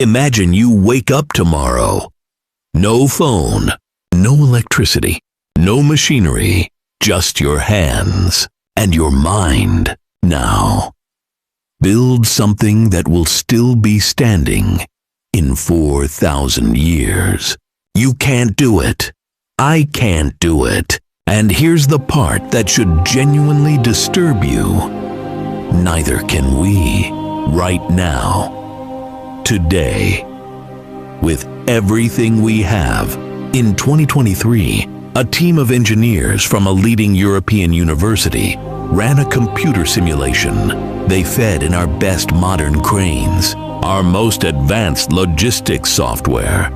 Imagine you wake up tomorrow. No phone, no electricity, no machinery, just your hands and your mind. Now, build something that will still be standing in 4,000 years. You can't do it. I can't do it. And here's the part that should genuinely disturb you. Neither can we right now. Today, with everything we have, in 2023, a team of engineers from a leading European university ran a computer simulation. They fed in our best modern cranes, our most advanced logistics software,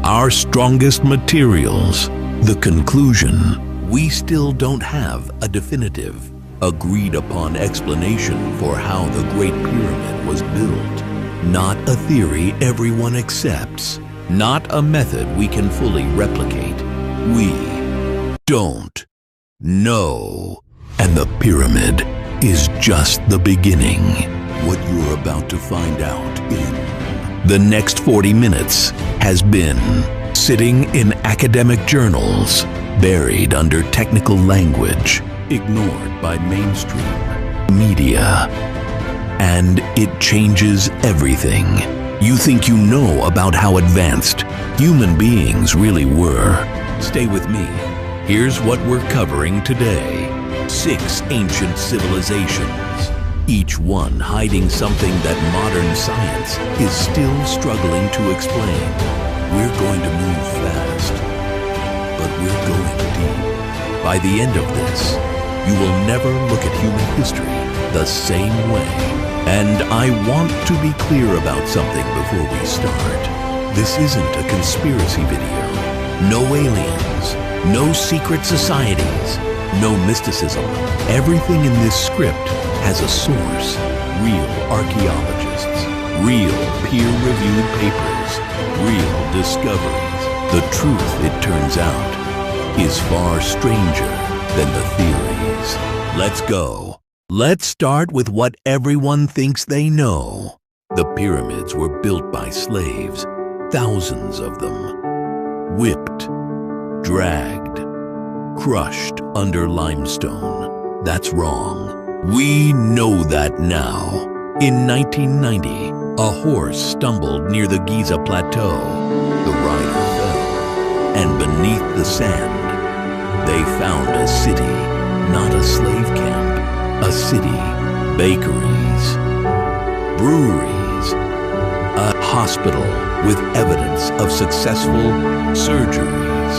our strongest materials. The conclusion: we still don't have a definitive, agreed-upon explanation for how the Great Pyramid was built. Not a theory everyone accepts. Not a method we can fully replicate. We don't know. And the pyramid is just the beginning. What you're about to find out in the next 40 minutes has been sitting in academic journals, buried under technical language, ignored by mainstream media. And it changes everything. You think you know about how advanced human beings really were. Stay with me. Here's what we're covering today. 6 ancient civilizations, each one hiding something that modern science is still struggling to explain. We're going to move fast, but we're going deep. By the end of this, you will never look at human history the same way. And I want to be clear about something before we start. This isn't a conspiracy video. No aliens, no secret societies, no mysticism. Everything in this script has a source. Real archaeologists, real peer-reviewed papers, real discoveries. The truth, it turns out, is far stranger than the theories. Let's go. Let's start with what everyone thinks they know. The pyramids were built by slaves, thousands of them. Whipped, dragged, crushed under limestone. That's wrong. We know that now. In 1990, a horse stumbled near the Giza Plateau. The rider fell, and beneath the sand, they found a city, not a slave camp. A city, bakeries, breweries, a hospital with evidence of successful surgeries,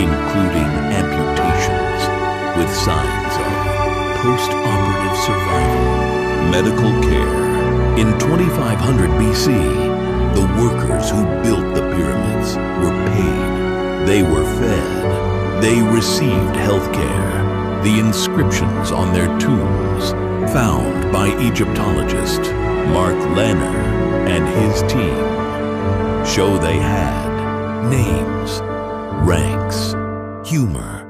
including amputations with signs of post-operative survival. Medical care. In 2500 BC, the workers who built the pyramids were paid. They were fed. They received health care. The inscriptions on their tombs, found by Egyptologist Mark Lanner and his team, show they had names, ranks, humor.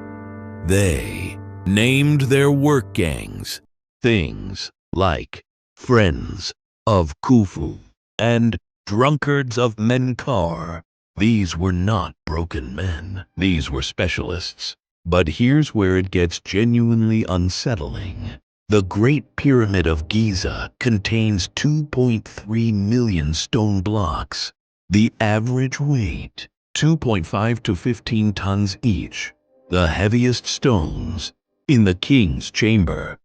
They named their work gangs things like Friends of Khufu and Drunkards of Menkaure. These were not broken men. These were specialists. But here's where it gets genuinely unsettling. The Great Pyramid of Giza contains 2.3 million stone blocks. The average weight, 2.5 to 15 tons each. The heaviest stones, in the king's chamber,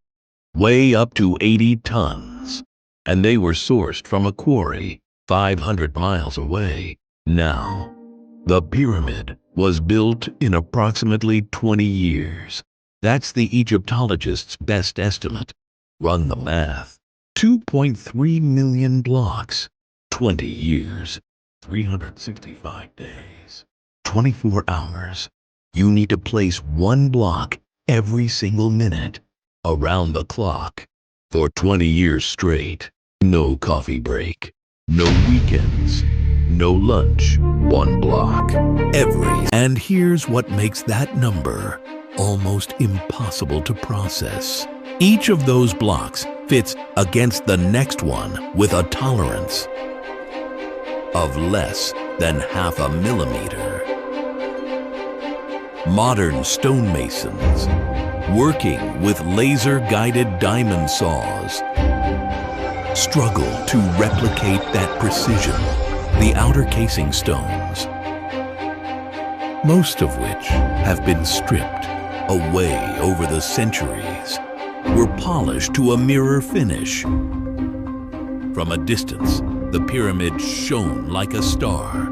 weigh up to 80 tons. And they were sourced from a quarry 500 miles away. Now, the pyramid was built in approximately 20 years. That's the Egyptologist's best estimate. Run the math. 2.3 million blocks, 20 years, 365 days, 24 hours. You need to place one block every single minute, around the clock, for 20 years straight. No coffee break, no weekends. No lunch, one block, every. And here's what makes that number almost impossible to process. Each of those blocks fits against the next one with a tolerance. of less than half a millimeter. Modern stonemasons, working with laser-guided diamond saws, struggle to replicate that precision, the outer casing stones, most of which have been stripped away over the centuries, were polished to a mirror finish. From a distance, the pyramid shone like a star.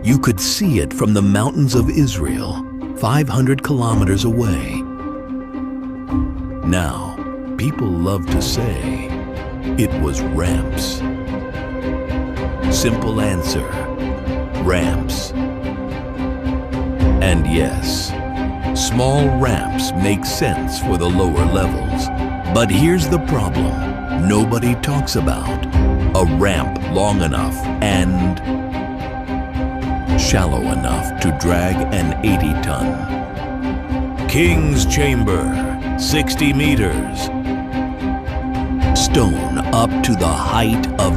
You could see it from the mountains of Israel, 500 kilometers away. Now, people love to say it was ramps. Simple answer, ramps. And yes, small ramps make sense for the lower levels. But here's the problem nobody talks about: a ramp long enough and shallow enough to drag an 80-ton. King's Chamber, 60 meters. Stone up to the height of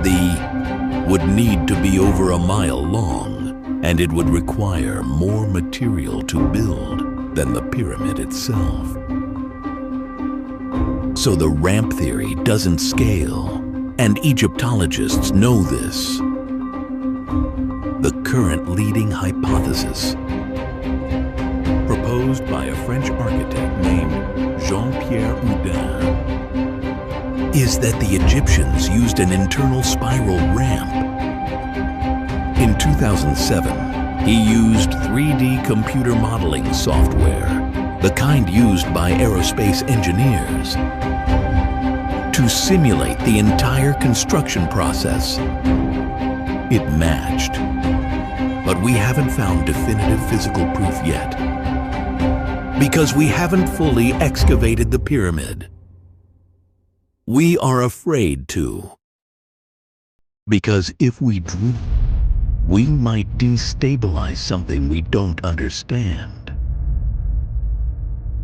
would need to be over a mile long, and it would require more material to build than the pyramid itself. So the ramp theory doesn't scale, and Egyptologists know this. The current leading hypothesis, proposed by a French architect named Jean-Pierre Houdin, is that the Egyptians used an internal spiral ramp. In 2007, he used 3D computer modeling software, the kind used by aerospace engineers, to simulate the entire construction process. It matched, but we haven't found definitive physical proof yet, because we haven't fully excavated the pyramid. We are afraid to, because if we do, we might destabilize something we don't understand.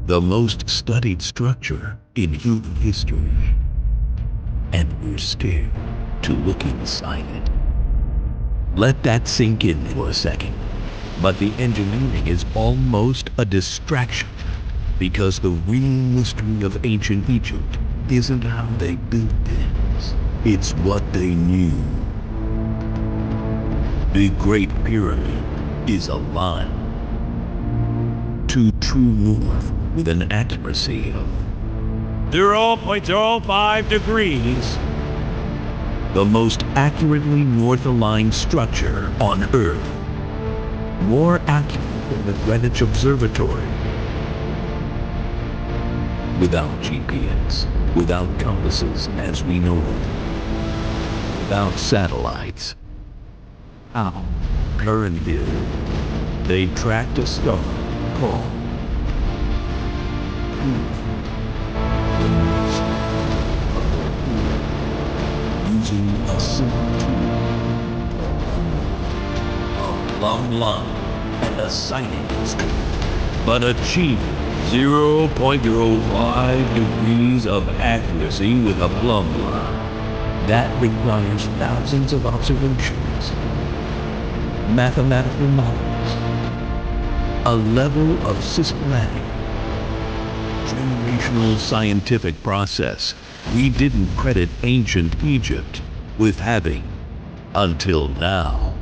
The most studied structure in human history, and we're scared to look inside it. Let that sink in for a second. But the engineering is almost a distraction, because the real mystery of ancient Egypt isn't how they built things, it's what they knew. The Great Pyramid is a line to true north with an accuracy of 0.05 degrees. The most accurately north-aligned structure on Earth. More accurate than the Greenwich Observatory. Without GPS, without compasses as we know it, without satellites. How? Current did. They tracked a star called using a simple tool, a plumb line, and a sighting instrument, but achieved 0.05 degrees of accuracy with a plumb line. That requires thousands of observations, mathematical models, a level of systematic, generational scientific process we didn't credit ancient Egypt with having until now.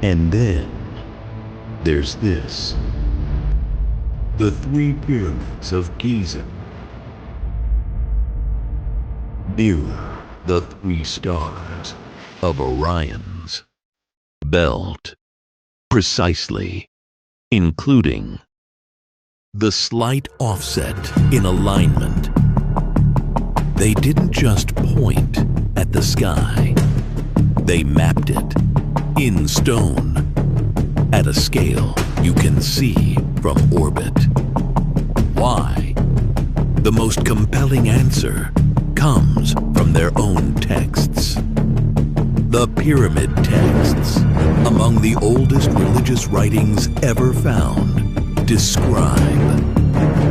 And then there's this. The 3 pyramids of Giza. Near the 3 stars of Orion's belt. Precisely, including the slight offset in alignment. They didn't just point at the sky. They mapped it in stone at a scale you can see from orbit. Why? The most compelling answer comes from their own texts. The pyramid texts, among the oldest religious writings ever found, describe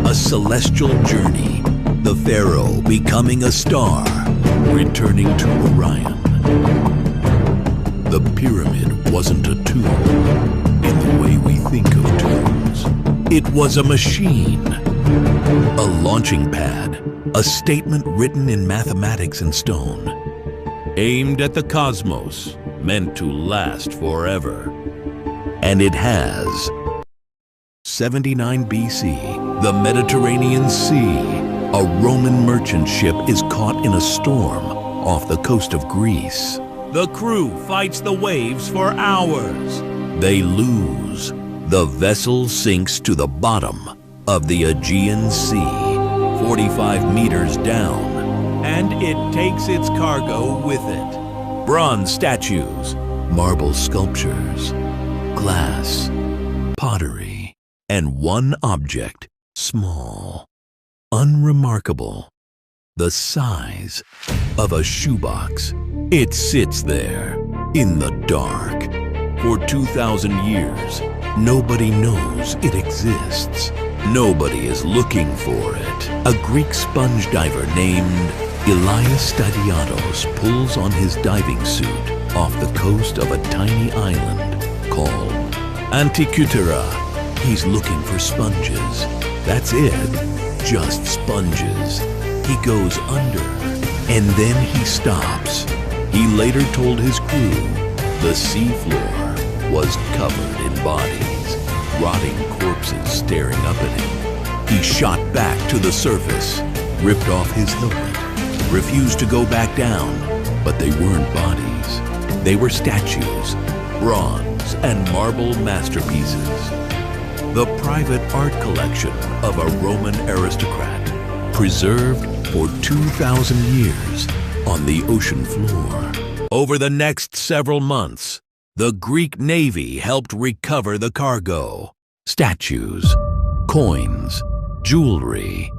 a celestial journey, the pharaoh becoming a star, returning to Orion. pyramid wasn't a tomb in the way we think of tombs. It was a machine, a launching pad, a statement written in mathematics and stone, aimed at the cosmos, meant to last forever. And it has. 79 BC, the Mediterranean Sea. A Roman merchant ship is caught in a storm off the coast of Greece. The crew fights the waves for hours. They lose. The vessel sinks to the bottom of the Aegean Sea, 45 meters down, and it takes its cargo with it. Bronze statues, marble sculptures, glass, pottery, and one object, small, unremarkable, the size of a shoebox. It sits there in the dark. For 2,000 years, nobody knows it exists. Nobody is looking for it. A Greek sponge diver named Elias Stadiatos pulls on his diving suit off the coast of a tiny island called Antikythera. He's looking for sponges. That's it, just sponges. He goes under, and then he stops. He later told his crew the seafloor was covered in bodies, rotting corpses staring up at him. He shot back to the surface, ripped off his helmet, refused to go back down, but they weren't bodies. They were statues, bronze and marble masterpieces. The private art collection of a Roman aristocrat, preserved for 2,000 years on the ocean floor. Over the next several months, the Greek Navy helped recover the cargo. Statues, coins, jewelry,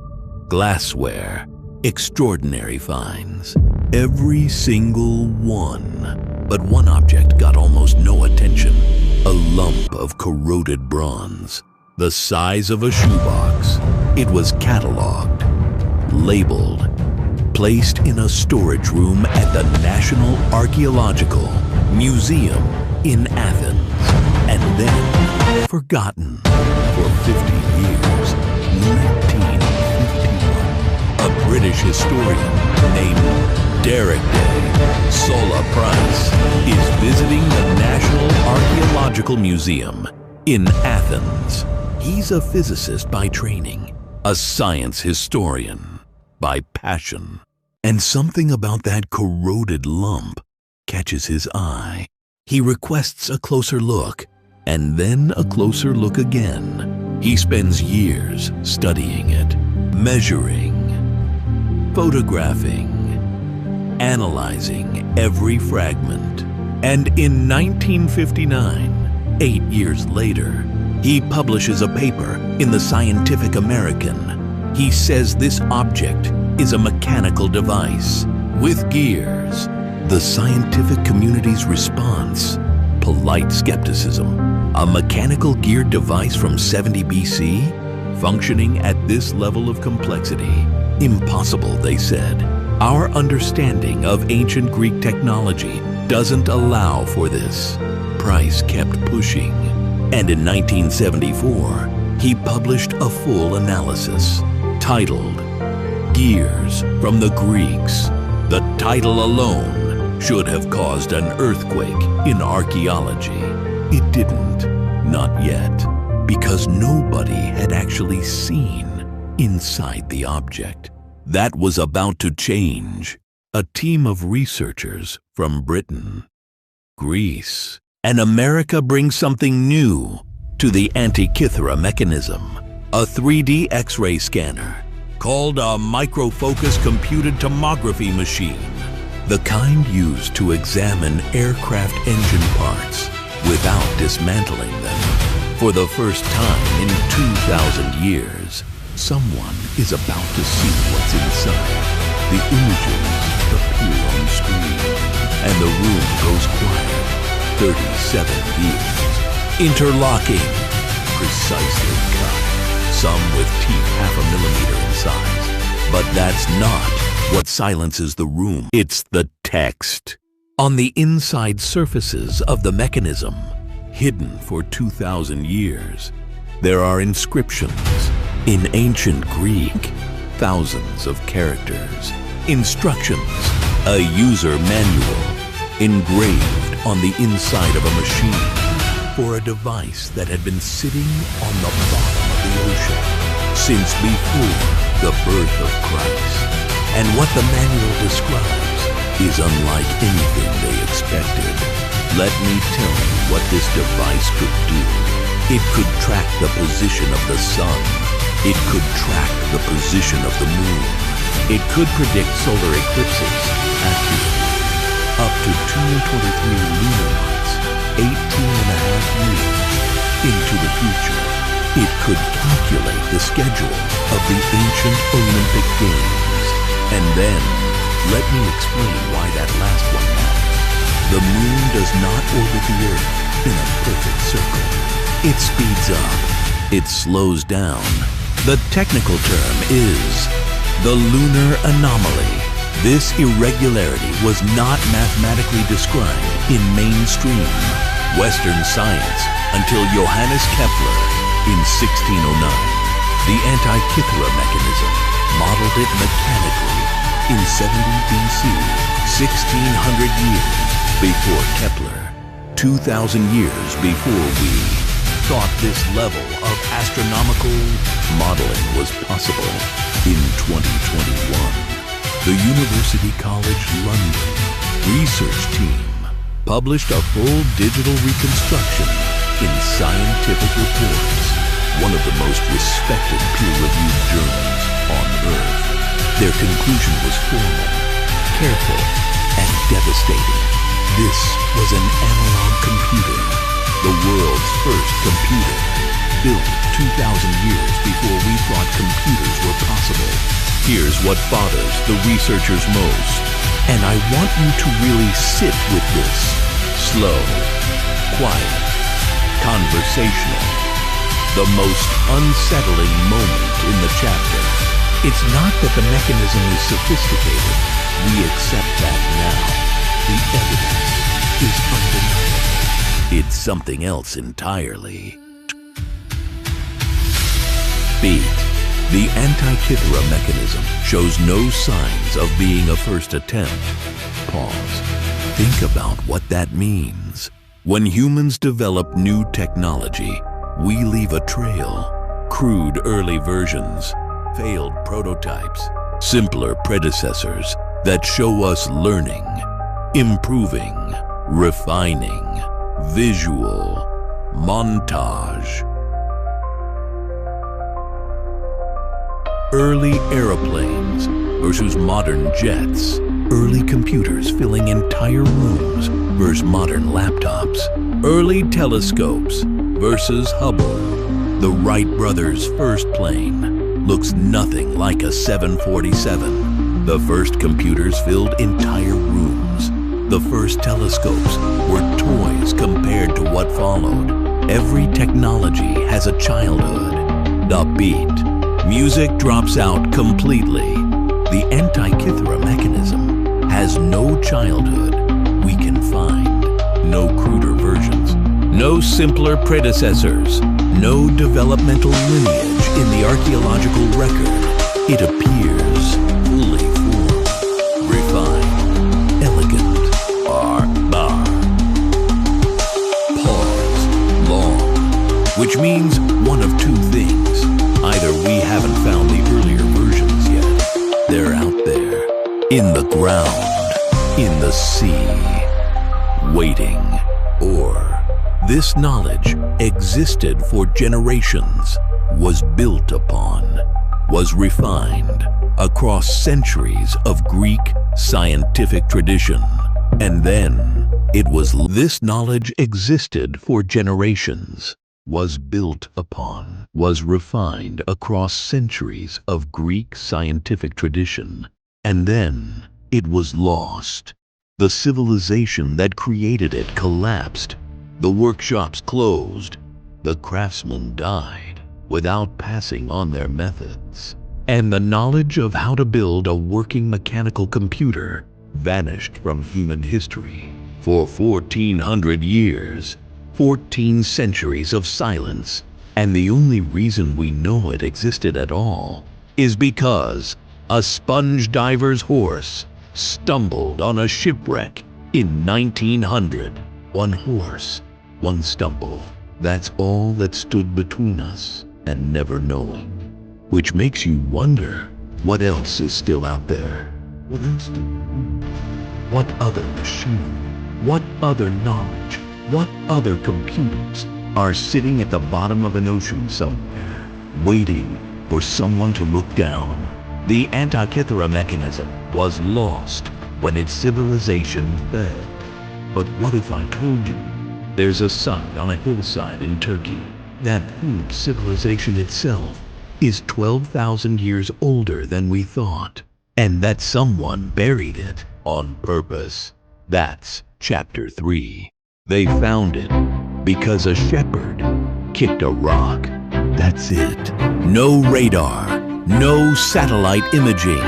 glassware, extraordinary finds. Every single one. But one object got almost no attention. A lump of corroded bronze, the size of a shoebox. It was cataloged, labeled, placed in a storage room at the National Archaeological Museum in Athens, and then forgotten for 50 years. 1951, a British historian named Derek Day Sola Price is visiting the National Archaeological Museum in Athens. He's a physicist by training, a science historian by passion. And something about that corroded lump catches his eye. He requests a closer look, and then a closer look again. He spends years studying it, measuring, photographing, analyzing every fragment. And in 1959, 8 years later, he publishes a paper in the Scientific American. He says this object is a mechanical device with gears. The scientific community's response: polite skepticism. A mechanical geared device from 70 BC? Functioning at this level of complexity? Impossible, they said. Our understanding of ancient Greek technology doesn't allow for this. Price kept pushing, and in 1974, he published a full analysis titled Gears from the Greeks. The title alone should have caused an earthquake in archaeology. It didn't, not yet, because nobody had actually seen inside the object. That was about to change. A team of researchers from Britain, Greece, and America brings something new to the Antikythera Mechanism, a 3D X-ray scanner called a microfocus computed tomography machine, the kind used to examine aircraft engine parts without dismantling them. For the first time in 2,000 years, someone is about to see what's inside. The images appear on screen, and the room goes quiet. 37 gears, interlocking, precisely cut, some with teeth 0.5 millimeter in size. But that's not what silences the room. It's the text. On the inside surfaces of the mechanism, hidden for 2,000 years, there are inscriptions in ancient Greek, thousands of characters, instructions, a user manual engraved on the inside of a machine for a device that had been sitting on the bottom of the ocean since before the birth of Christ. And what the manual describes is unlike anything they expected. Let me tell you what this device could do. It could track the position of the sun. It could track the position of the moon. It could predict solar eclipses accurately. Up to 223 lunar months, 18 and a half years into the future. It could calculate the schedule of the ancient Olympic Games. And then, let me explain why that last one matters. The moon does not orbit the Earth in a perfect circle. It speeds up. It slows down. The technical term is the lunar anomaly. This irregularity was not mathematically described in mainstream Western science until Johannes Kepler in 1609. The Antikythera Mechanism modeled it mechanically in 70 BC, 1600 years before Kepler, 2,000 years before we thought this level of astronomical modeling was possible. In 2021, the University College London research team published a full digital reconstruction in Scientific Reports, one of the most respected peer-reviewed journals on Earth. Their conclusion was formal, careful, and devastating. This was an analog computer, the world's first computer, built 2,000 years before we thought computers were possible. Here's what bothers the researchers most, and I want you to really sit with this. Slow, quiet, conversational. The most unsettling moment in the chapter. It's not that the mechanism is sophisticated. We accept that now. The evidence is undeniable. It's something else entirely. Beat. The Antikythera Mechanism shows no signs of being a first attempt. Pause. Think about what that means. When humans develop new technology, we leave a trail. Crude early versions, failed prototypes, simpler predecessors that show us learning, improving, refining, visual, montage. Early aeroplanes versus modern jets. Early computers filling entire rooms versus modern laptops. Early telescopes versus Hubble. The Wright brothers' first plane looks nothing like a 747. The first computers filled entire rooms. The first telescopes were toys compared to what followed. Every technology has a childhood. The beat. Music drops out completely. The Antikythera Mechanism has no childhood we can find. No cruder versions. No simpler predecessors. No developmental lineage in the archaeological record. It appears fully formed, refined, elegant, bar. Pause, long, which means one of two things. Either we haven't found the earlier versions yet. They're out there, in the ground, in the sea, waiting. Or this knowledge existed for generations, was built upon, was refined across centuries of Greek scientific tradition. And then it was this knowledge existed for generations, was built upon, was refined across centuries of Greek scientific tradition, and then it was lost. The civilization that created it collapsed. The workshops closed. The craftsmen died without passing on their methods. And the knowledge of how to build a working mechanical computer vanished from human history. For 1400 years, 14 centuries of silence, and the only reason we know it existed at all is because a sponge diver's horse stumbled on a shipwreck in 1900. One horse, one stumble. That's all that stood between us and never knowing. Which makes you wonder, what else is still out there? What else? What other machine? What other knowledge? What other computers are sitting at the bottom of an ocean somewhere, waiting for someone to look down? The Antikythera Mechanism was lost when its civilization fell. But what if I told you there's a site on a hillside in Turkey that proves civilization itself is 12,000 years older than we thought, and that someone buried it on purpose? That's Chapter 3. They found it because a shepherd kicked a rock. That's it. No radar, no satellite imaging,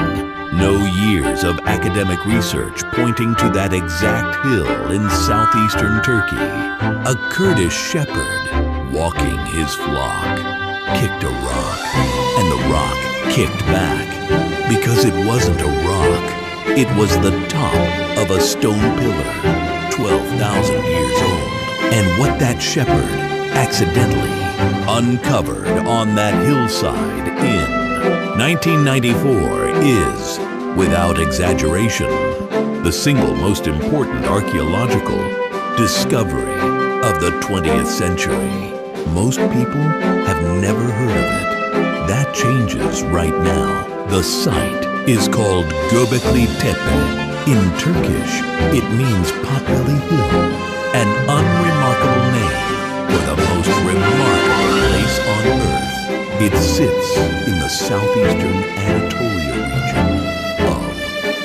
no years of academic research pointing to that exact hill in southeastern Turkey. A Kurdish shepherd walking his flock kicked a rock, and the rock kicked back because it wasn't a rock. It was the top of a stone pillar, 12,000 years old. And what that shepherd accidentally uncovered on that hillside in 1994 is, without exaggeration, the single most important archaeological discovery of the 20th century. Most people have never heard of it. That changes right now. The site is called Göbekli Tepe. In Turkish, it means Potbelly Hill, an unremarkable name for the most remarkable place on Earth. It sits in the southeastern Anatolia region of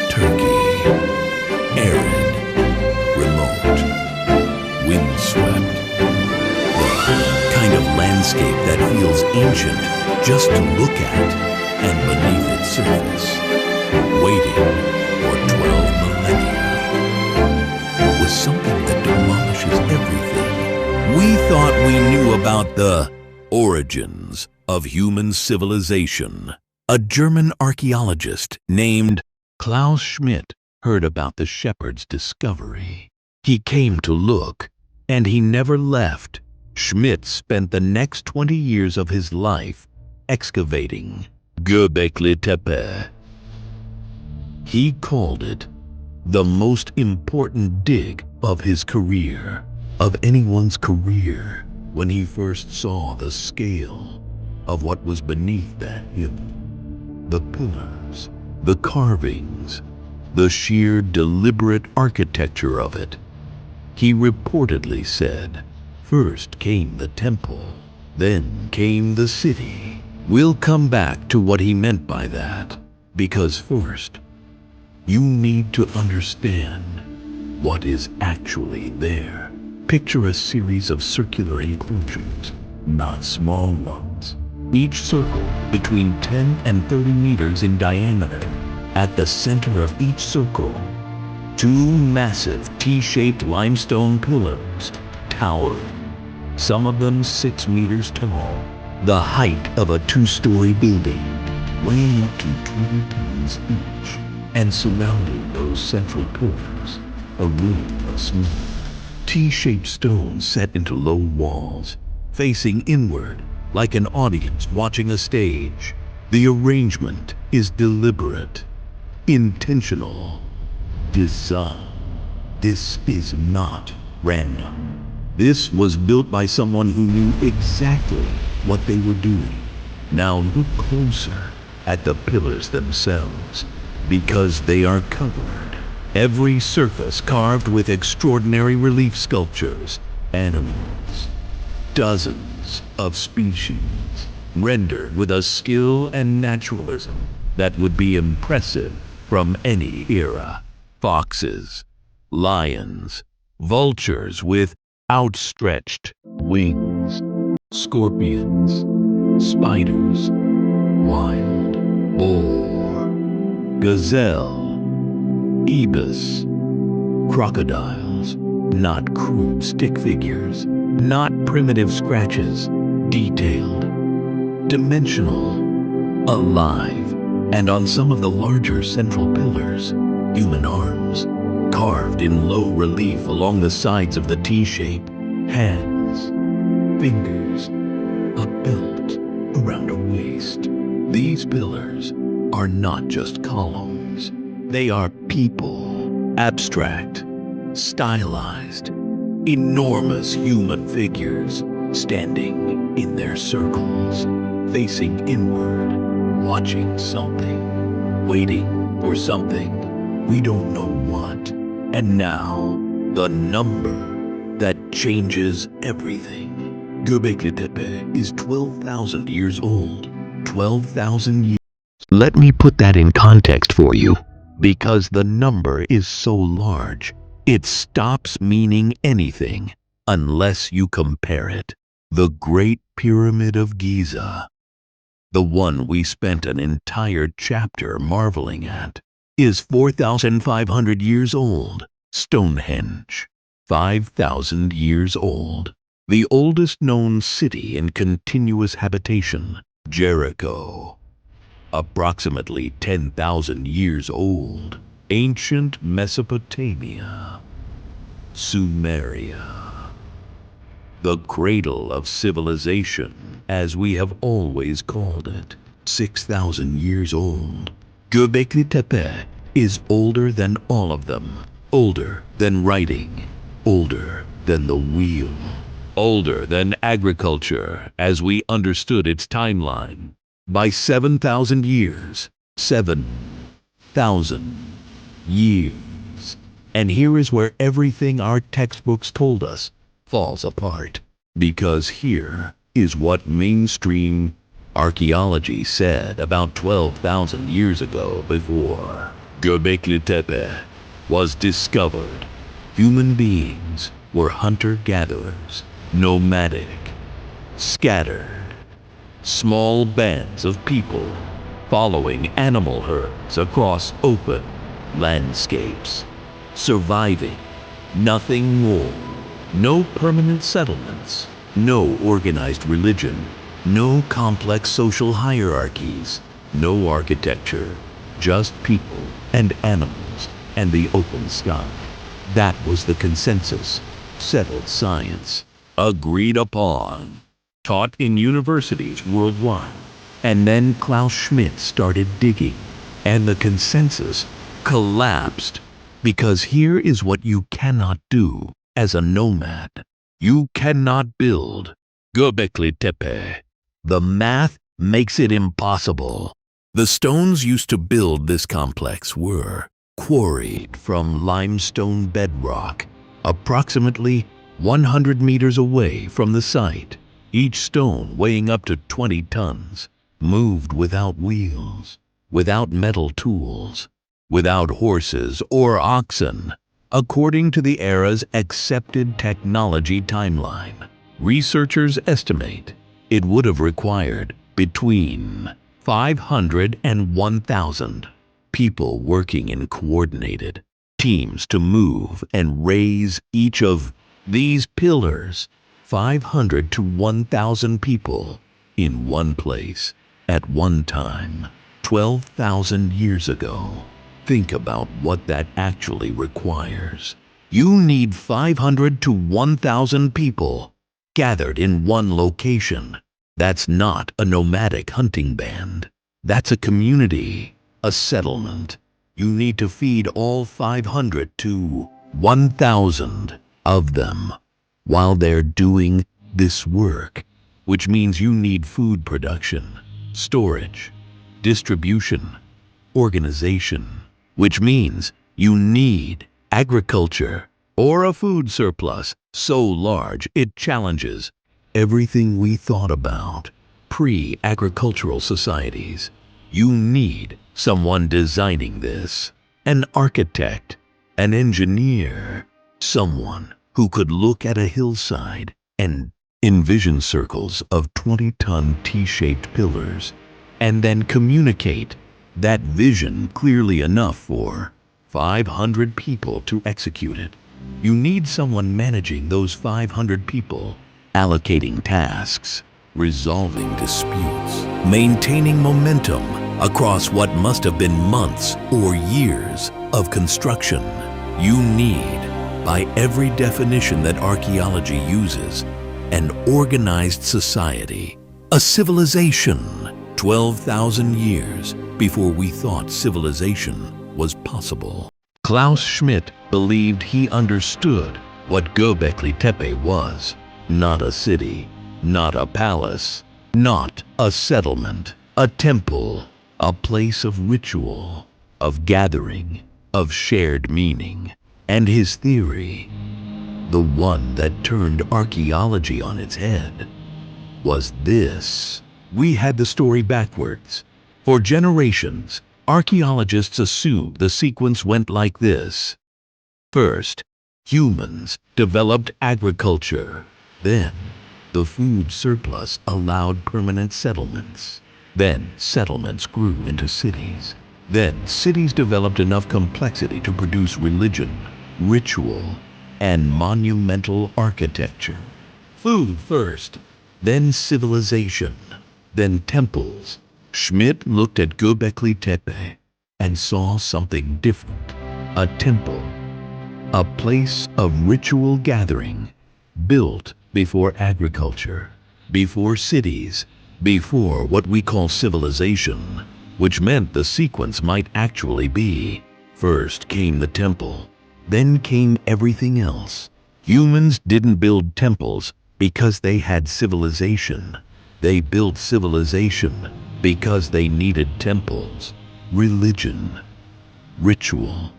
Turkey. Arid, remote, windswept. The kind of landscape that feels ancient just to look at, and beneath its surface, waiting for 12 millennia, was something that demolishes everything. We thought we knew about the origins of human civilization. A German archaeologist named Klaus Schmidt heard about the shepherd's discovery. He came to look, and he never left. Schmidt spent the next 20 years of his life excavating Göbekli Tepe. He called it the most important dig of his career, of anyone's career, when he first saw the scale of what was beneath that hill. The pillars, the carvings, the sheer deliberate architecture of it. He reportedly said, first came the temple, then came the city. We'll come back to what he meant by that, because first, you need to understand what is actually there. Picture a series of circular enclosures, not small ones, each circle between 10 and 30 meters in diameter. At the center of each circle, two massive T-shaped limestone pillars towering, some of them 6 meters tall, the height of a 2-story building, weighing up to 20 tons each. And surrounding those central pillars, a ring of smooth T-shaped stones set into low walls, facing inward like an audience watching a stage. The arrangement is deliberate, intentional, designed. This is not random. This was built by someone who knew exactly what they were doing. Now look closer at the pillars themselves, because they are covered. Every surface carved with extraordinary relief sculptures, animals, dozens of species, rendered with a skill and naturalism that would be impressive from any era. Foxes, lions, vultures with outstretched wings, scorpions, spiders, wild boar, gazelle, ibis, crocodiles, Not crude stick figures, not primitive scratches, detailed, dimensional, alive, and on some of the larger central pillars, human arms, carved in low relief along the sides of the T-shape, hands, fingers, a belt around a waist. These pillars are not just columns. They are people, abstract, stylized, enormous human figures standing in their circles, facing inward, watching something, waiting for something. We don't know what. And now, the number that changes everything. Göbekli Tepe is 12,000 years old. 12,000 years. Let me put that in context for you. Because the number is so large, it stops meaning anything unless you compare it. The Great Pyramid of Giza, the one we spent an entire chapter marveling at, is 4,500 years old. Stonehenge, 5,000 years old. The oldest known city in continuous habitation, Jericho, approximately 10,000 years old. Ancient Mesopotamia, Sumeria, the cradle of civilization, as we have always called it, 6,000 years old. Göbekli Tepe is older than all of them, older than writing, older than the wheel, older than agriculture as we understood its timeline. By 7,000 years, 7,000 years. And here is where everything our textbooks told us falls apart. Because here is what mainstream archaeology said about 12,000 years ago before Göbekli Tepe was discovered. Human beings were hunter-gatherers, nomadic, scattered. Small bands of people following animal herds across open landscapes, surviving, nothing more. No permanent settlements, no organized religion, no complex social hierarchies, no architecture, just people and animals and the open sky. That was the consensus, settled science, agreed upon, taught in universities worldwide. And then Klaus Schmidt started digging, and the consensus collapsed. Because here is what you cannot do as a nomad. You cannot build Göbekli Tepe. The math makes it impossible. The stones used to build this complex were quarried from limestone bedrock, approximately 100 meters away from the site. Each stone weighing up to 20 tons, moved without wheels, without metal tools, without horses or oxen, according to the era's accepted technology timeline. Researchers estimate it would have required between 500 and 1,000 people working in coordinated teams to move and raise each of these pillars. 500 to 1,000 people in one place at one time, 12,000 years ago. Think about what that actually requires. You need 500 to 1,000 people gathered in one location. That's not a nomadic hunting band. That's a community, a settlement. You need to feed all 500 to 1,000 of them while they're doing this work, which means you need food production, storage, distribution, organization, which means you need agriculture or a food surplus so large it challenges everything we thought about pre-agricultural societies. You need someone designing this, an architect, an engineer, someone who could look at a hillside and envision circles of 20-ton T-shaped pillars and then communicate that vision clearly enough for 500 people to execute it. You need someone managing those 500 people, allocating tasks, resolving disputes, maintaining momentum across what must have been months or years of construction. You need, by every definition that archaeology uses, an organized society, a civilization, 12,000 years before we thought civilization was possible. Klaus Schmidt believed he understood what Göbekli Tepe was. Not a city, not a palace, not a settlement, a temple, a place of ritual, of gathering, of shared meaning. And his theory, the one that turned archaeology on its head, was this. We had the story backwards. For generations, archaeologists assumed the sequence went like this. First, humans developed agriculture. Then, the food surplus allowed permanent settlements. Then, settlements grew into cities. Then, cities developed enough complexity to produce religion, ritual, and monumental architecture. Food first, then civilization, then temples. Schmidt looked at Göbekli Tepe and saw something different. A temple, a place of ritual gathering, built before agriculture, before cities, before what we call civilization, which meant the sequence might actually be: first came the temple, then came everything else. Humans didn't build temples because they had civilization. They built civilization because they needed temples, religion, ritual,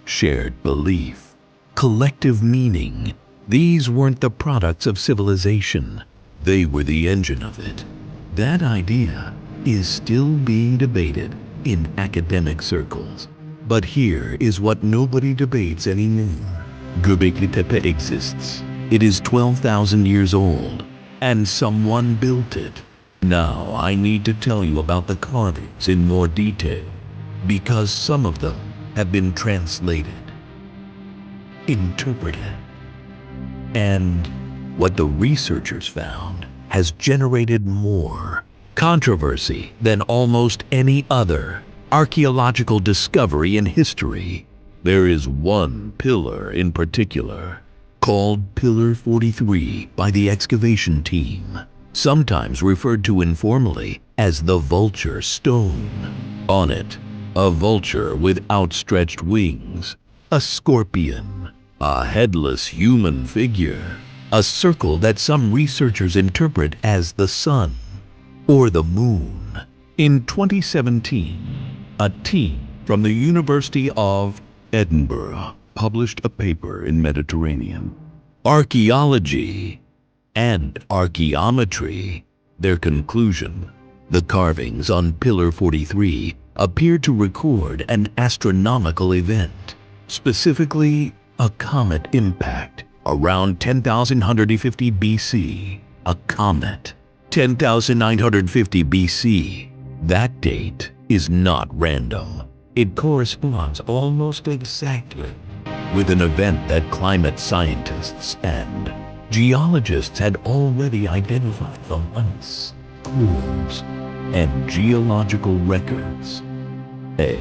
shared belief, collective meaning. These weren't the products of civilization. They were the engine of it. That idea is still being debated in academic circles. But here is what nobody debates anymore. Göbekli Tepe exists. It is 12,000 years old, and someone built it. Now I need to tell you about the carvings in more detail, because some of them have been translated, interpreted, and what the researchers found has generated more controversy than almost any other archaeological discovery in history. There is one pillar in particular, called Pillar 43 by the excavation team, sometimes referred to informally as the Vulture Stone. On it, a vulture with outstretched wings, a scorpion, a headless human figure, a circle that some researchers interpret as the sun or the moon. In 2017, a team from the University of Edinburgh published a paper in Mediterranean Archaeology and Archaeometry. Their conclusion: the carvings on Pillar 43 appear to record an astronomical event, specifically a comet impact around 10,950 BC. A comet. 10,950 BC. That date is not random. It corresponds almost exactly with an event that climate scientists and geologists had already identified from ice, cores, and geological records. A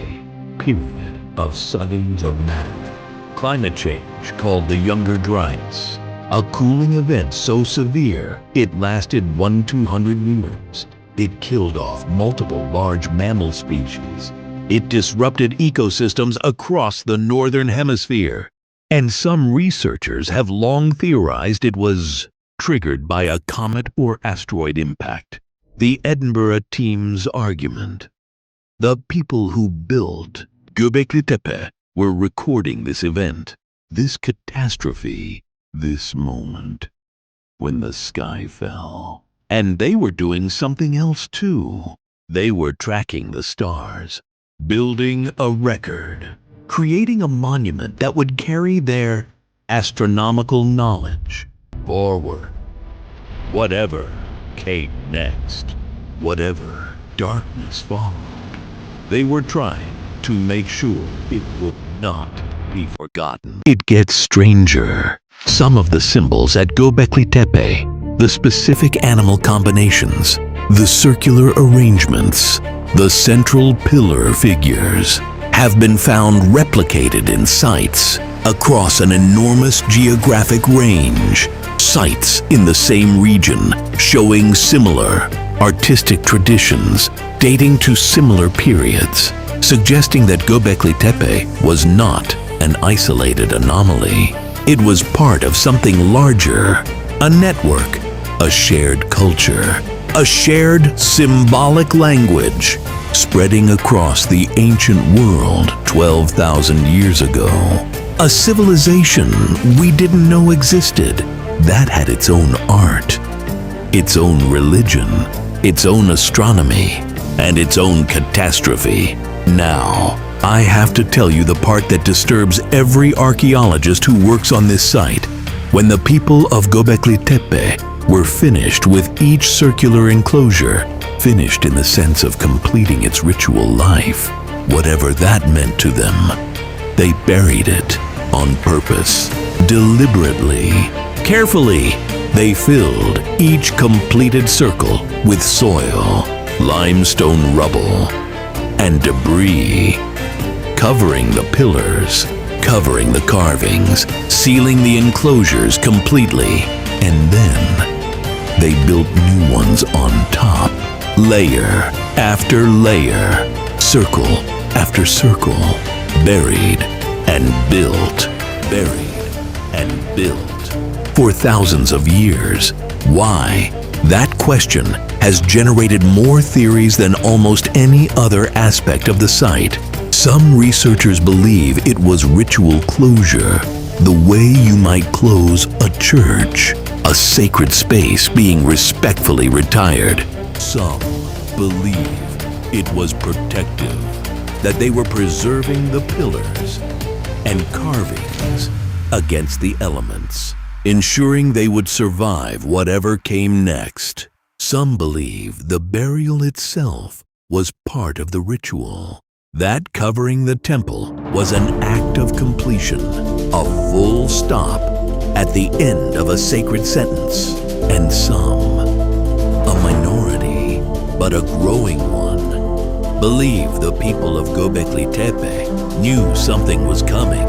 period of sudden dramatic climate change called the Younger Dryas. A cooling event so severe it lasted 200 years. It killed off multiple large mammal species. It disrupted ecosystems across the northern hemisphere. And some researchers have long theorized it was triggered by a comet or asteroid impact. The Edinburgh team's argument: the people who built Göbekli Tepe were recording this event, this catastrophe, this moment when the sky fell. And they were doing something else too. They were tracking the stars, building a record, creating a monument that would carry their astronomical knowledge forward. Whatever came next, whatever darkness followed, they were trying to make sure it would not be forgotten. It gets stranger. Some of the symbols at Göbekli Tepe, the specific animal combinations, the circular arrangements, the central pillar figures, have been found replicated in sites across an enormous geographic range. Sites in the same region showing similar artistic traditions dating to similar periods, suggesting that Göbekli Tepe was not an isolated anomaly. It was part of something larger, a network, a shared culture, a shared symbolic language spreading across the ancient world 12,000 years ago. A civilization we didn't know existed that had its own art, its own religion, its own astronomy, and its own catastrophe. Now, I have to tell you the part that disturbs every archaeologist who works on this site. When the people of Göbekli Tepe were finished with each circular enclosure, finished in the sense of completing its ritual life, whatever that meant to them, they buried it on purpose, deliberately, carefully. They filled each completed circle with soil, limestone rubble, and debris, covering the pillars, covering the carvings, sealing the enclosures completely, and then they built new ones on top, layer after layer, circle after circle, buried and built, buried and built. For thousands of years. Why? That question has generated more theories than almost any other aspect of the site. Some researchers believe it was ritual closure, the way you might close a church, a sacred space being respectfully retired. Some believe it was protective, that they were preserving the pillars and carvings against the elements, ensuring they would survive whatever came next. Some believe the burial itself was part of the ritual, that covering the temple was an act of completion, a full stop at the end of a sacred sentence. And some, a minority, but a growing one, believe the people of Göbekli Tepe knew something was coming,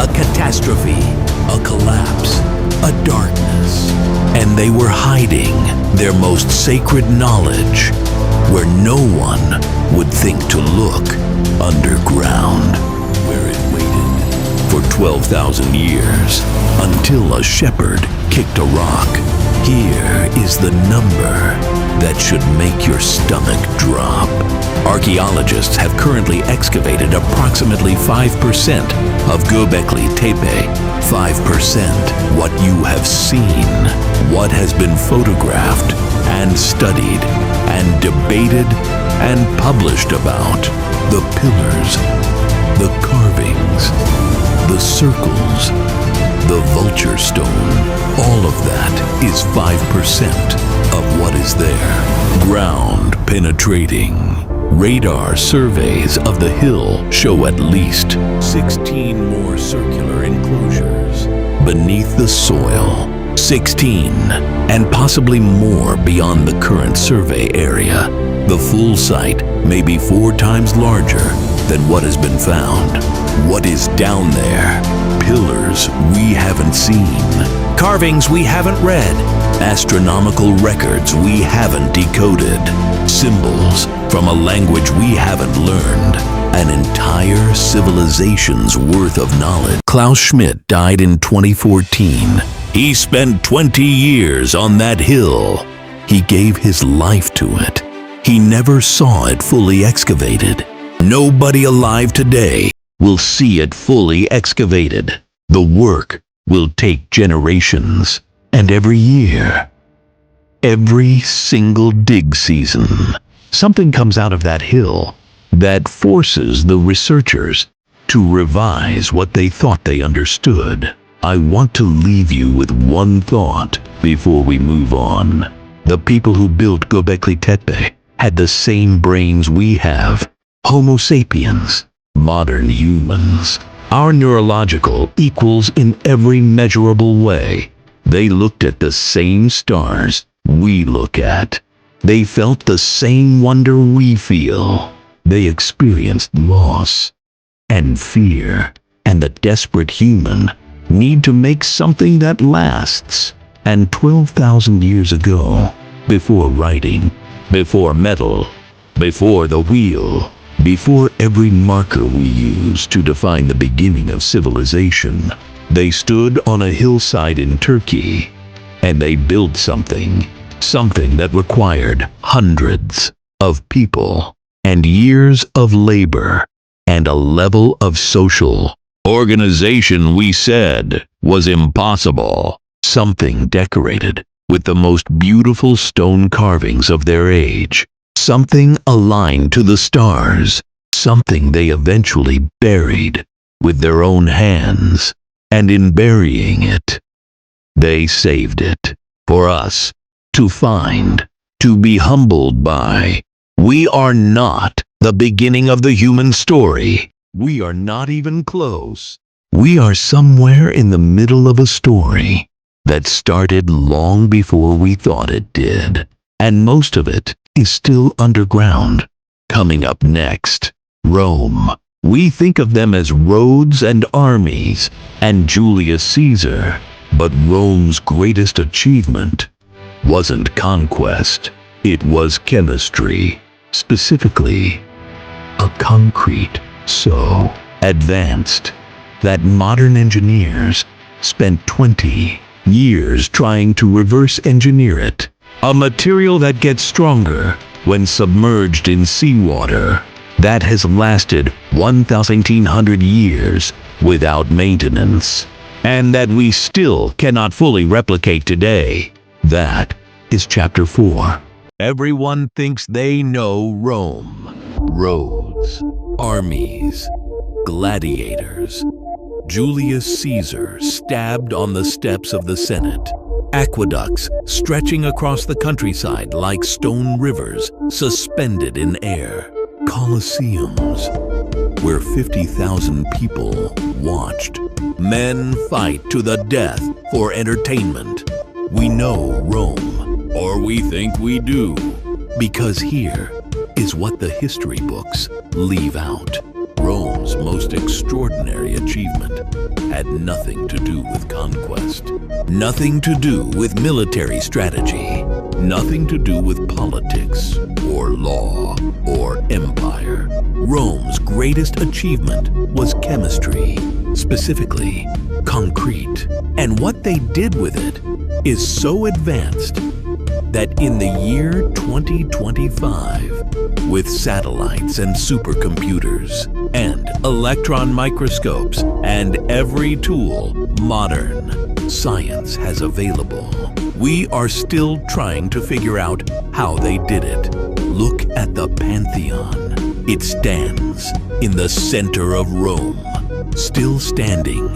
a catastrophe, a collapse, a darkness, and they were hiding their most sacred knowledge where no one would think to look, underground, where it waited for 12,000 years until a shepherd kicked a rock. Here is the number that should make your stomach drop. Archaeologists have currently excavated approximately 5% of Göbekli Tepe. 5%. What you have seen, what has been photographed and studied and debated and published about. The pillars, the carvings, the circles, the vulture stone, all of that is 5% of what is there. Ground penetrating. Radar surveys of the hill show at least 16 more circular enclosures beneath the soil. 16, and possibly more beyond the current survey area. The full site may be 4 times larger than what has been found. What is down there? Pillars we haven't seen, carvings we haven't read, astronomical records we haven't decoded, symbols from a language we haven't learned, an entire civilization's worth of knowledge. Klaus Schmidt died in 2014. He spent 20 years on that hill. He gave his life to it. He never saw it fully excavated. Nobody alive today will see it fully excavated. The work will take generations, and every year, every single dig season, something comes out of that hill that forces the researchers to revise what they thought they understood. I want to leave you with one thought before we move on. The people who built Göbekli Tepe had the same brains we have. Homo sapiens, modern humans, Our neurological equals in every measurable way. They looked at the same stars we look at. They felt the same wonder we feel. They experienced loss and fear and the desperate human need to make something that lasts. And 12,000 years ago, before writing, before metal, before the wheel, before every marker we use to define the beginning of civilization, they stood on a hillside in Turkey, and they built something that required hundreds of people and years of labor and a level of social organization we said was impossible. Something decorated with the most beautiful stone carvings of their age. Something aligned to the stars. Something they eventually buried with their own hands. And in burying it, they saved it for us to find, to be humbled by. We are not the beginning of the human story. We are not even close. We are somewhere in the middle of a story that started long before we thought it did. And most of it is still underground. Coming up next, Rome. We think of them as roads and armies, and Julius Caesar. But Rome's greatest achievement wasn't conquest. It was chemistry. Specifically, a concrete so advanced that modern engineers spent 20 years trying to reverse engineer it. A material that gets stronger when submerged in seawater, that has lasted 1,800 years without maintenance, and that we still cannot fully replicate today. That is Chapter 4. Everyone thinks they know Rome. Roads, armies, gladiators. Julius Caesar stabbed on the steps of the Senate. Aqueducts stretching across the countryside like stone rivers suspended in air. Colosseums, where 50,000 people watched. Men fight to the death for entertainment. We know Rome, or we think we do, because here is what the history books leave out. Rome's most extraordinary achievement had nothing to do with conquest, nothing to do with military strategy, nothing to do with politics or law or empire. Rome's greatest achievement was chemistry, specifically concrete. And what they did with it is so advanced that in the year 2025, with satellites and supercomputers and electron microscopes and every tool modern science has available, we are still trying to figure out how they did it. Look at the Pantheon. It stands in the center of Rome, still standing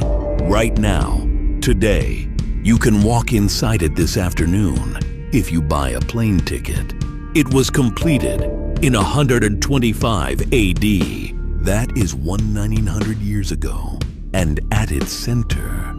right now, today. You can walk inside it this afternoon if you buy a plane ticket. It was completed in 125 AD. That is 1,900 years ago. And at its center,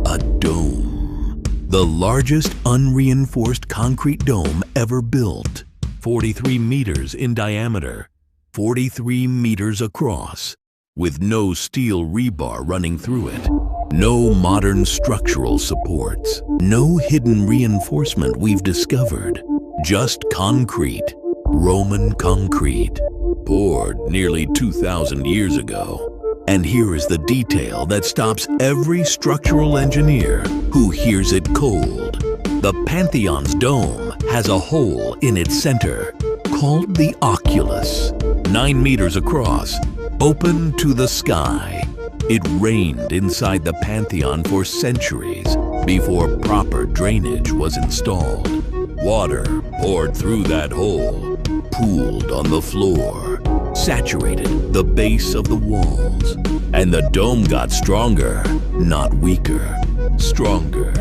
a dome. The largest unreinforced concrete dome ever built. 43 meters in diameter, 43 meters across, with no steel rebar running through it. No modern structural supports. No hidden reinforcement we've discovered. Just concrete. Roman concrete. Poured nearly 2,000 years ago. And here is the detail that stops every structural engineer who hears it cold. The Pantheon's dome has a hole in its center called the oculus. 9 meters across, open to the sky. It rained inside the Pantheon for centuries before proper drainage was installed. Water poured through that hole, pooled on the floor, saturated the base of the walls, and the dome got stronger, not weaker, stronger.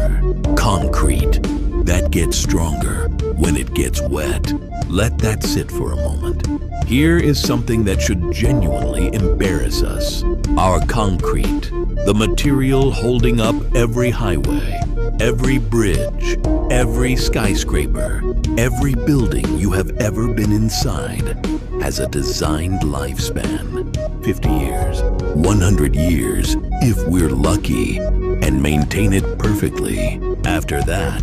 Concrete that gets stronger when it gets wet. Let that sit for a moment. Here is something that should genuinely embarrass us. Our concrete, the material holding up every highway, every bridge, every skyscraper, every building you have ever been inside, has a designed lifespan. 50 years, 100 years, if we're lucky, and maintain it perfectly. After that,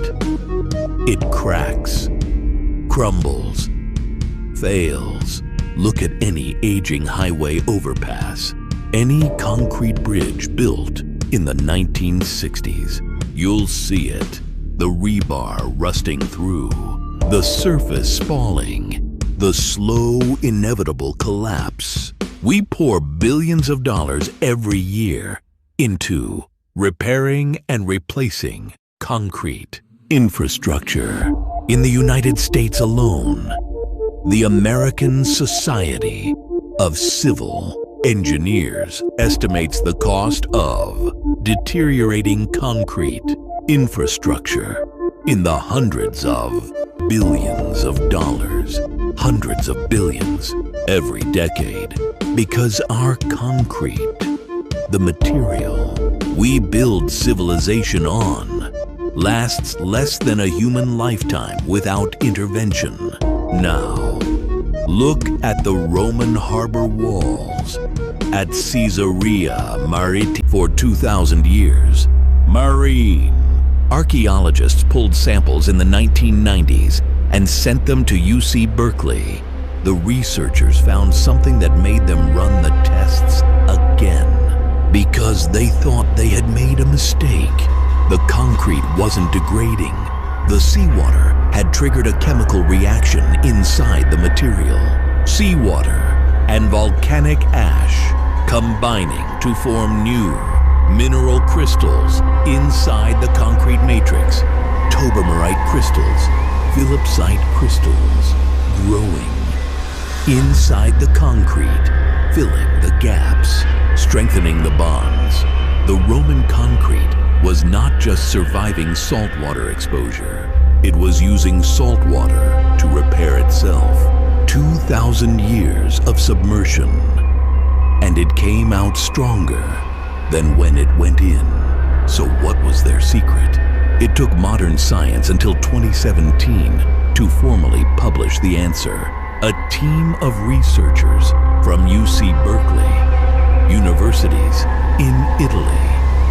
it cracks, crumbles, fails. Look at any aging highway overpass, any concrete bridge built in the 1960s. You'll see it. The rebar rusting through, the surface spalling, the slow, inevitable collapse. We pour billions of dollars every year into repairing and replacing concrete infrastructure. In the United States alone, the American Society of Civil Engineers estimates the cost of deteriorating concrete infrastructure in the hundreds of billions of dollars, hundreds of billions every decade. Because our concrete, the material we build civilization on, lasts less than a human lifetime without intervention. Now, look at the Roman harbor walls at Caesarea Maritima. For 2,000 years, marine archaeologists pulled samples in the 1990s and sent them to UC Berkeley. The researchers found something that made them run the tests again because they thought they had made a mistake. The concrete wasn't degrading. The seawater had triggered a chemical reaction inside the material. Seawater and volcanic ash combining to form new mineral crystals inside the concrete matrix. Tobermarite crystals, philipsite crystals, growing inside the concrete, filling the gaps, strengthening the bonds. The Roman concrete was not just surviving saltwater exposure. It was using saltwater to repair itself. 2,000 years of submersion, and it came out stronger than when it went in. So what was their secret? It took modern science until 2017 to formally publish the answer. A team of researchers from UC Berkeley, universities in Italy,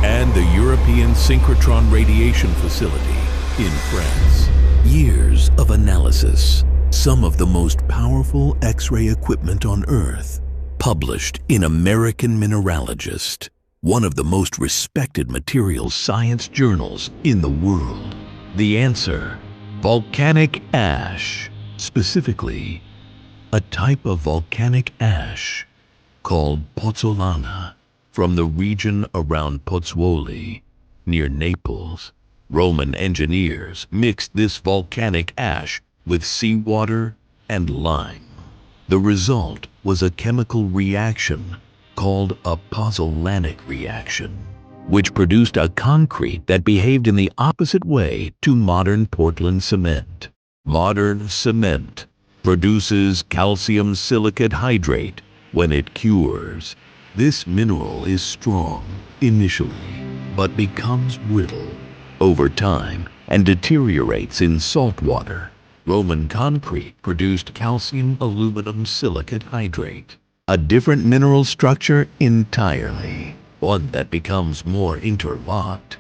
and the European Synchrotron Radiation Facility in France. Years of analysis, some of the most powerful X-ray equipment on Earth, published in American Mineralogist, one of the most respected materials science journals in the world. The answer: volcanic ash. Specifically, a type of volcanic ash called pozzolana from the region around Pozzuoli, near Naples. Roman engineers mixed this volcanic ash with seawater and lime. The result was a chemical reaction called a pozzolanic reaction, which produced a concrete that behaved in the opposite way to modern Portland cement. Modern cement produces calcium silicate hydrate when it cures. This mineral is strong initially, but becomes brittle over time and deteriorates in salt water. Roman concrete produced calcium aluminum silicate hydrate, a different mineral structure entirely, one that becomes more interlocked,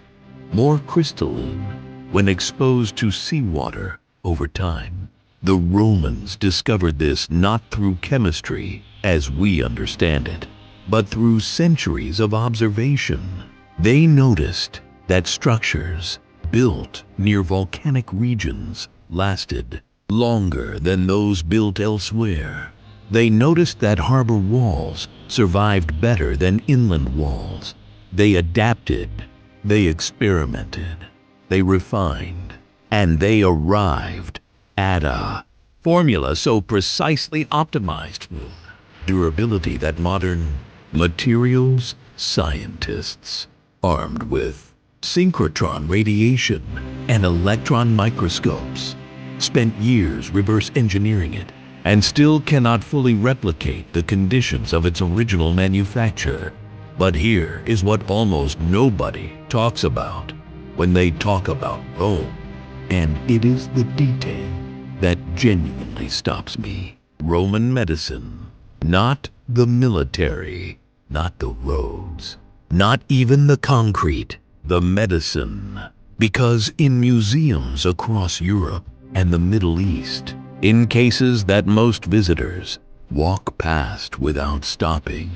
more crystalline when exposed to seawater over time. The Romans discovered this not through chemistry as we understand it, but through centuries of observation. They noticed that structures built near volcanic regions lasted longer than those built elsewhere. They noticed that harbor walls survived better than inland walls. They adapted, they experimented, they refined, and they arrived at a formula so precisely optimized for durability that modern materials scientists, armed with synchrotron radiation and electron microscopes, spent years reverse engineering it. and still cannot fully replicate the conditions of its original manufacture. But here is what almost nobody talks about when they talk about Rome, and it is the detail that genuinely stops me. Roman medicine, not the military, not the roads, not even the concrete, the medicine. Because in museums across Europe and the Middle East, in cases that most visitors walk past without stopping,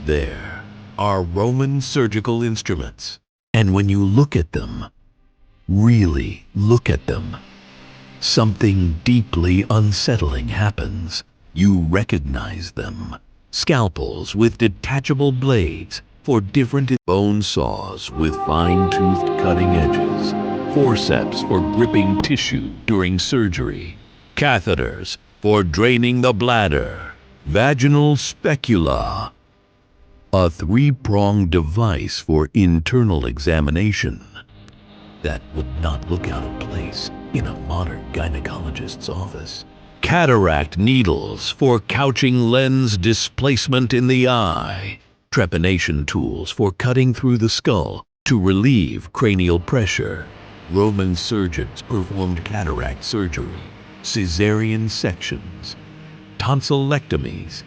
there are Roman surgical instruments. And when you look at them, really look at them, something deeply unsettling happens. You recognize them. Scalpels with detachable blades for different bone saws with fine-toothed cutting edges, forceps for gripping tissue during surgery, catheters for draining the bladder, vaginal specula, a three-pronged device for internal examination that would not look out of place in a modern gynecologist's office. Cataract needles for couching lens displacement in the eye. Trepanation tools for cutting through the skull to relieve cranial pressure. Roman surgeons performed cataract surgery, cesarean sections, tonsillectomies,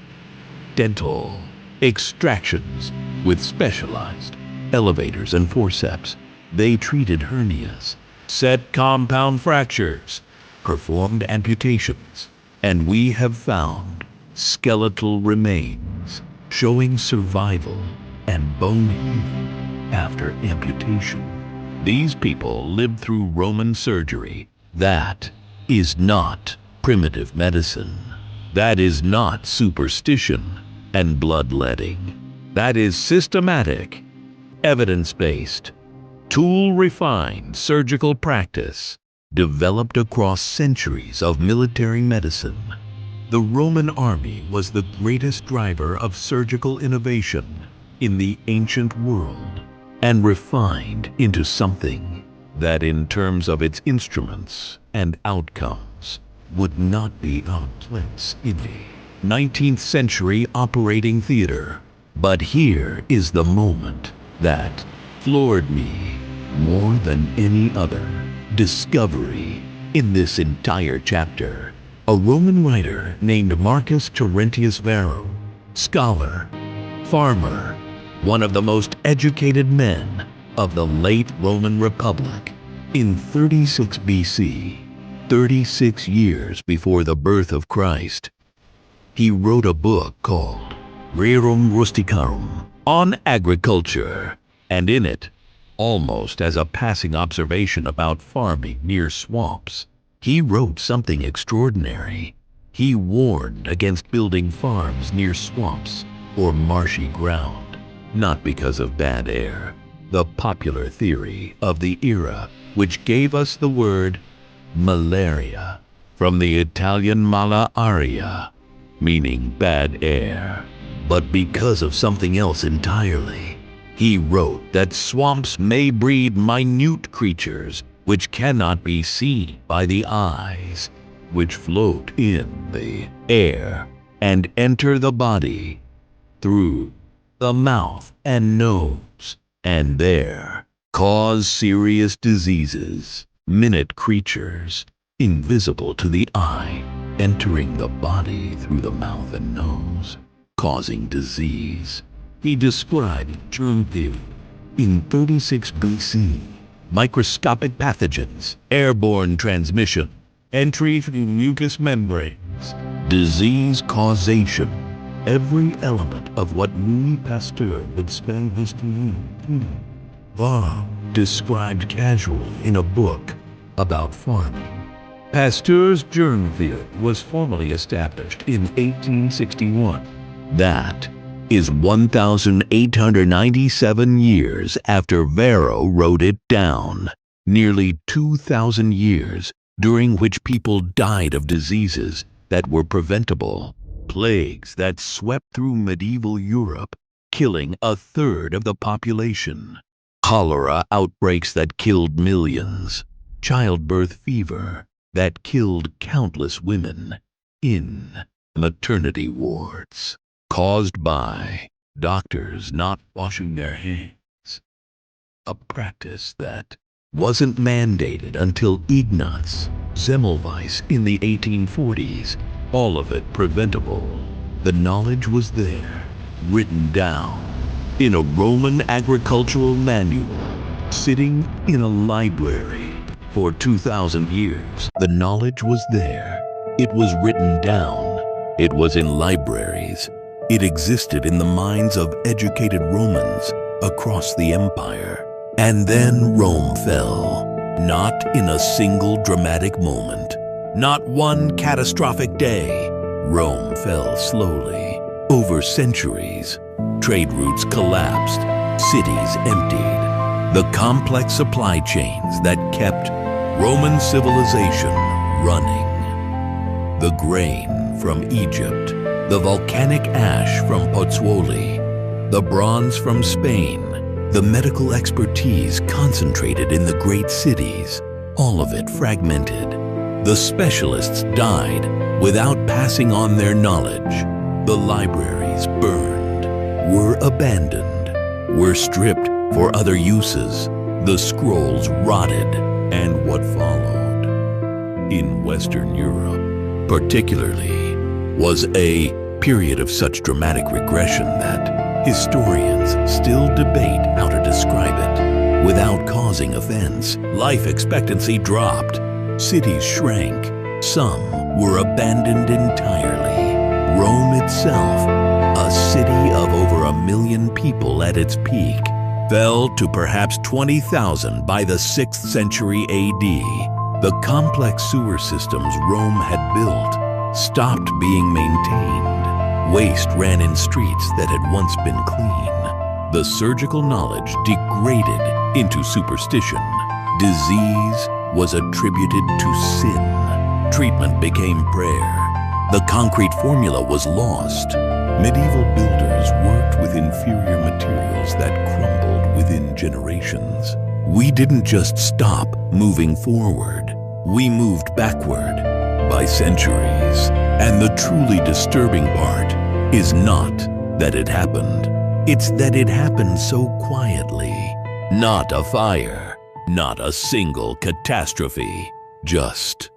dental extractions with specialized elevators and forceps. They treated hernias, set compound fractures, performed amputations, and we have found skeletal remains showing survival and bone healing after amputation. These people lived through Roman surgery. That is not primitive medicine. That is not superstition and bloodletting. That is systematic, evidence-based, tool-refined surgical practice developed across centuries of military medicine. The Roman army was the greatest driver of surgical innovation in the ancient world, and refined into something that, in terms of its instruments and outcomes, would not be out of place in the 19th century operating theater. But here is the moment that floored me more than any other discovery in this entire chapter. A Roman writer named Marcus Terentius Varro, scholar, farmer, one of the most educated men of the late Roman Republic, in 36 BC, 36 years before the birth of Christ, he wrote a book called Rerum Rusticarum on agriculture, and in it, almost as a passing observation about farming near swamps, he wrote something extraordinary. He warned against building farms near swamps or marshy ground, not because of bad air, the popular theory of the era, which gave us the word malaria, from the Italian mala aria, meaning bad air, but because of something else entirely. He wrote that swamps may breed minute creatures which cannot be seen by the eyes, which float in the air and enter the body through the mouth and nose, and there cause serious diseases. Minute creatures, invisible to the eye, entering the body through the mouth and nose, causing disease. He described germ theory in 36 BC, microscopic pathogens, airborne transmission, entry through mucous membranes, disease causation, every element of what Louis Pasteur would spend his time described casually in a book about farming. Pasteur's germ theory was formally established in 1861. That is 1,897 years after Varro wrote it down. Nearly 2,000 years during which people died of diseases that were preventable, plagues that swept through medieval Europe, killing a third of the population, cholera outbreaks that killed millions, childbirth fever that killed countless women, in maternity wards, caused by doctors not washing their hands. A practice that wasn't mandated until Ignaz Semmelweis in the 1840s. All of it preventable. The knowledge was there, written down in a Roman agricultural manual, sitting in a library for 2,000 years. The knowledge was there. It was written down. It was in libraries. It existed in the minds of educated Romans across the empire. And then Rome fell, not in a single dramatic moment, not one catastrophic day. Rome fell slowly, over centuries. Trade routes collapsed, cities emptied. The complex supply chains that kept Roman civilization running. The grain from Egypt, the volcanic ash from Pozzuoli, the bronze from Spain, the medical expertise concentrated in the great cities, all of it fragmented. The specialists died without passing on their knowledge. The libraries burned, were abandoned, were stripped for other uses. The scrolls rotted, and what followed in Western Europe, particularly, was a period of such dramatic regression that historians still debate how to describe it without causing offense. Life expectancy dropped, cities shrank, some were abandoned entirely. Rome itself, a city of over 1 million people at its peak, fell to perhaps 20,000 by the 6th century AD. The complex sewer systems Rome had built stopped being maintained. Waste ran in streets that had once been clean. The surgical knowledge degraded into superstition. Disease was attributed to sin. Treatment became prayer. The concrete formula was lost. Medieval builders worked with inferior materials that crumbled within generations. We didn't just stop moving forward. We moved backward by centuries. And the truly disturbing part is not that it happened. It's that it happened so quietly. Not a fire, not a single catastrophe, just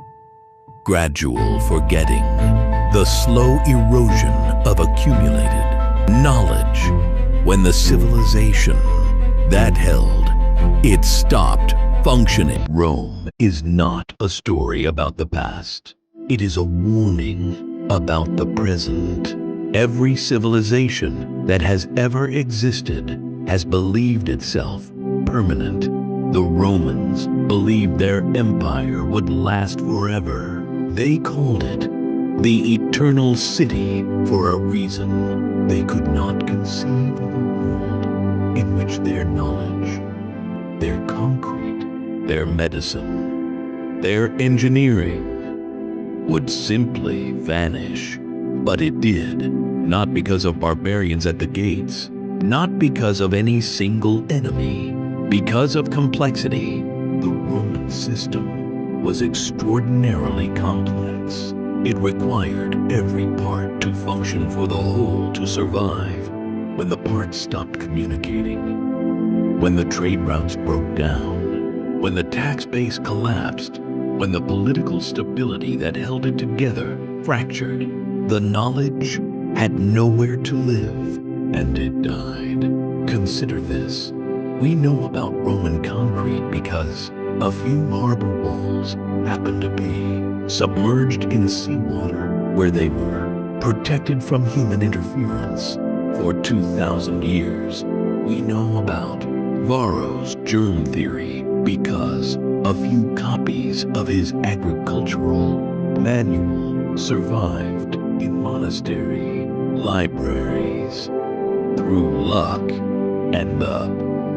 gradual forgetting. The slow erosion of accumulated knowledge. When the civilization that held, it stopped functioning. Rome is not a story about the past. It is a warning about the present. Every civilization that has ever existed has believed itself permanent. The Romans believed their empire would last forever. They called it the Eternal City for a reason. They could not conceive of a world in which their knowledge, their concrete, their medicine, their engineering would simply vanish. But it did, not because of barbarians at the gates, not because of any single enemy, because of complexity. The Roman system was extraordinarily complex. It required every part to function for the whole to survive. When the parts stopped communicating, when the trade routes broke down, when the tax base collapsed, when the political stability that held it together fractured, the knowledge had nowhere to live, and it died. Consider this. We know about Roman concrete because a few harbor walls happened to be submerged in seawater where they were protected from human interference for 2,000 years. We know about Varro's germ theory because a few copies of his agricultural manual survived in monastery libraries. Through luck and the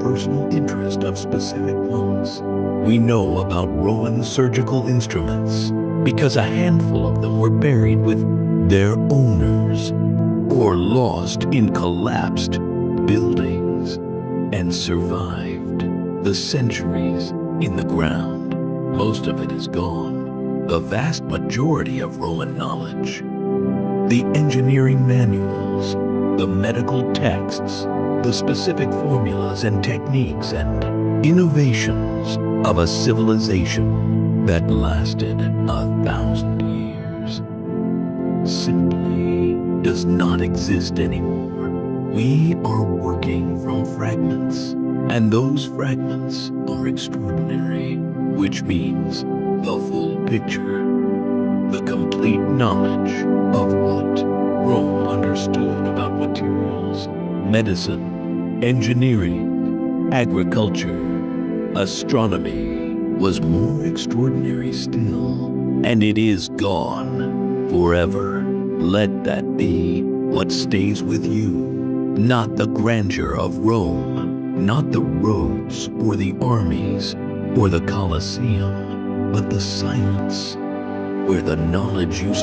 personal interest of specific monks, we know about Roman surgical instruments because a handful of them were buried with their owners or lost in collapsed buildings and survived the centuries in the ground. Most of it is gone. the vast majority of Roman knowledge. The engineering manuals, the medical texts, the specific formulas and techniques and innovations of a civilization that lasted 1,000 years simply does not exist anymore. We are working from fragments, and those fragments are extraordinary, which means the full picture, the complete knowledge of what Rome understood about materials, medicine, engineering, agriculture, astronomy was more extraordinary still, and it is gone forever. Let that be what stays with you, not the grandeur of Rome, not the roads or the armies or the Colosseum, but the silence where the knowledge you